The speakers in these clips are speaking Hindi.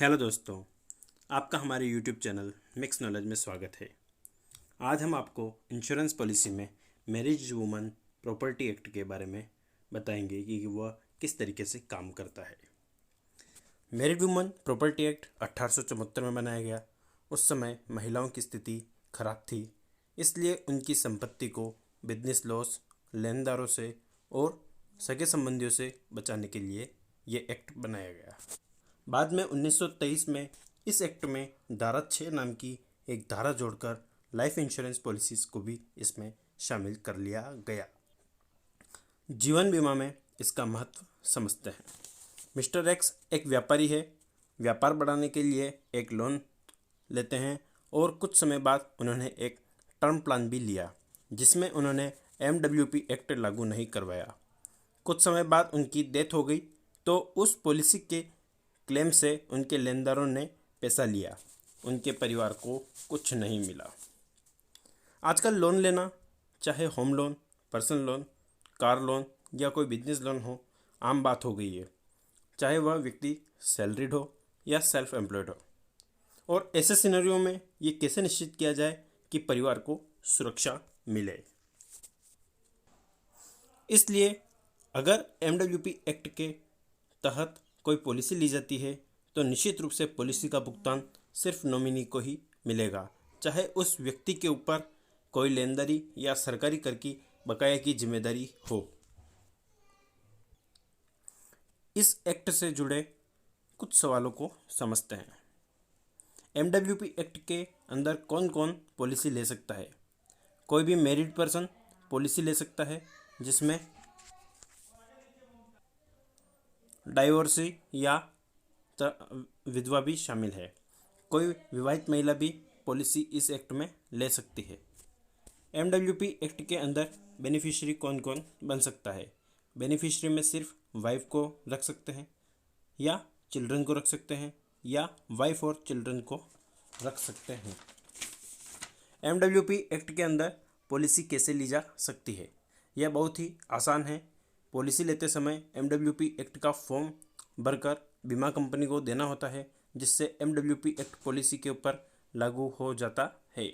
हेलो दोस्तों, आपका हमारे यूट्यूब चैनल मिक्स नॉलेज में स्वागत है। आज हम आपको इंश्योरेंस पॉलिसी में मैरिज वुमन प्रॉपर्टी एक्ट के बारे में बताएंगे कि वह किस तरीके से काम करता है। मैरिज वुमन प्रॉपर्टी एक्ट 1874 में बनाया गया। उस समय महिलाओं की स्थिति खराब थी, इसलिए उनकी संपत्ति को बिजनेस लॉस, लेनदारों से और सगे संबंधियों से बचाने के लिए ये एक्ट बनाया गया। बाद में 1923 में इस एक्ट में धारा 6 नाम की एक धारा जोड़कर लाइफ इंश्योरेंस पॉलिसीज़ को भी इसमें शामिल कर लिया गया। जीवन बीमा में इसका महत्व समझते हैं। मिस्टर एक्स एक व्यापारी है। व्यापार बढ़ाने के लिए एक लोन लेते हैं और कुछ समय बाद उन्होंने एक टर्म प्लान भी लिया जिसमें उन्होंने MWP एक्ट लागू नहीं करवाया। कुछ समय बाद उनकी डेथ हो गई तो उस पॉलिसी के क्लेम से उनके लेनदारों ने पैसा लिया, उनके परिवार को कुछ नहीं मिला। आजकल लोन लेना, चाहे home loan, personal loan, car loan या कोई बिजनेस लोन हो, आम बात हो गई है, चाहे वह व्यक्ति सैलरीड हो या सेल्फ एम्प्लॉयड हो। और ऐसे सिनेरियो में ये कैसे निश्चित किया जाए कि परिवार को सुरक्षा मिले। इसलिए अगर MWP एक्ट के तहत कोई पॉलिसी ली जाती है तो निश्चित रूप से पॉलिसी का भुगतान सिर्फ नॉमिनी को ही मिलेगा, चाहे उस व्यक्ति के ऊपर कोई लेनदारी या सरकारी कर की बकाया की जिम्मेदारी हो। इस एक्ट से जुड़े कुछ सवालों को समझते हैं। MWP एक्ट के अंदर कौन कौन पॉलिसी ले सकता है? कोई भी मैरिड पर्सन पॉलिसी ले सकता है जिसमें डाइवोर्सी या विधवा भी शामिल है। कोई विवाहित महिला भी पॉलिसी इस एक्ट में ले सकती है। MWP एक्ट के अंदर बेनिफिशियरी कौन कौन बन सकता है? बेनिफिशियरी में सिर्फ वाइफ को रख सकते हैं या चिल्ड्रन को रख सकते हैं या वाइफ और चिल्ड्रन को रख सकते हैं। MWP एक्ट के अंदर पॉलिसी कैसे ली जा सकती है? यह बहुत ही आसान है। पॉलिसी लेते समय MWP एक्ट का फॉर्म भरकर बीमा कंपनी को देना होता है, जिससे MWP एक्ट पॉलिसी के ऊपर लागू हो जाता है।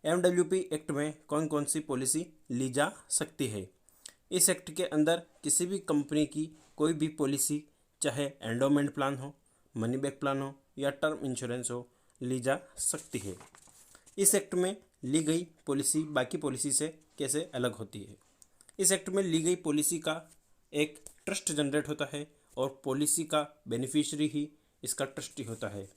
MWP एक्ट में कौन कौन सी पॉलिसी ली जा सकती है? इस एक्ट के अंदर किसी भी कंपनी की कोई भी पॉलिसी, चाहे एंडोमेंट प्लान हो, मनी बैक प्लान हो या टर्म इंश्योरेंस हो, ली जा सकती है। इस एक्ट में ली गई पॉलिसी बाकी पॉलिसी से कैसे अलग होती है? इस एक्ट में ली गई पॉलिसी का एक ट्रस्ट जनरेट होता है और पॉलिसी का बेनिफिशियरी ही इसका ट्रस्टी होता है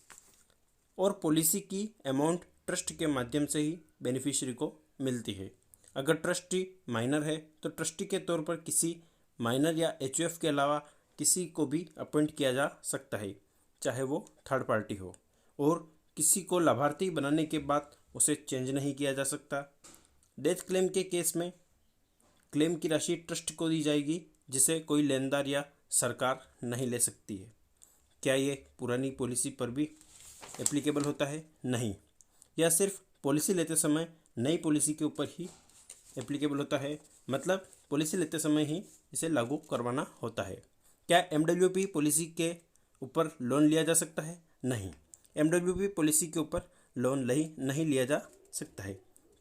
और पॉलिसी की अमाउंट ट्रस्ट के माध्यम से ही बेनिफिशियरी को मिलती है। अगर ट्रस्टी माइनर है तो ट्रस्टी के तौर पर किसी माइनर या HUF के अलावा किसी को भी अपॉइंट किया जा सकता है, चाहे वो थर्ड पार्टी हो, और किसी को लाभार्थी बनाने के बाद उसे चेंज नहीं किया जा सकता। डेथ क्लेम के केस में क्लेम की राशि ट्रस्ट को दी जाएगी, जिसे कोई लेनदार या सरकार नहीं ले सकती है। क्या ये पुरानी पॉलिसी पर भी एप्लीकेबल होता है? नहीं, यह सिर्फ पॉलिसी लेते समय नई पॉलिसी के ऊपर ही एप्लीकेबल होता है, मतलब पॉलिसी लेते समय ही इसे लागू करवाना होता है। क्या MWP पॉलिसी के ऊपर लोन लिया जा सकता है? नहीं, MWP पॉलिसी के ऊपर लोन नहीं लिया जा सकता है।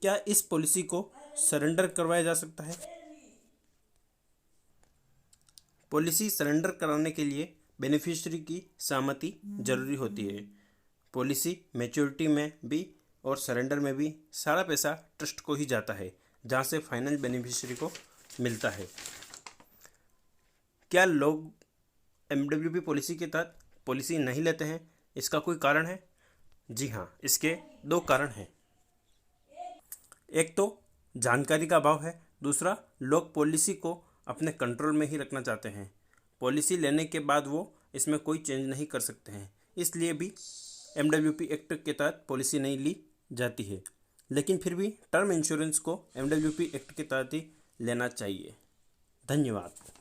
क्या इस पॉलिसी को सरेंडर करवाया जा सकता है? पॉलिसी सरेंडर कराने के लिए बेनिफिशियरी की सहमति जरूरी होती है। पॉलिसी मैच्योरिटी में भी और सरेंडर में भी सारा पैसा ट्रस्ट को ही जाता है, जहाँ से फाइनल बेनिफिशियरी को मिलता है। क्या लोग MWP पॉलिसी के तहत पॉलिसी नहीं लेते हैं? इसका कोई कारण है? जी हाँ, इसके दो कारण हैं। एक तो जानकारी का अभाव है, दूसरा लोग पॉलिसी को अपने कंट्रोल में ही रखना चाहते हैं। पॉलिसी लेने के बाद वो इसमें कोई चेंज नहीं कर सकते हैं, इसलिए भी MWP एक्ट के तहत पॉलिसी नहीं ली जाती है। लेकिन फिर भी टर्म इंश्योरेंस को MWP एक्ट के तहत ही लेना चाहिए। धन्यवाद।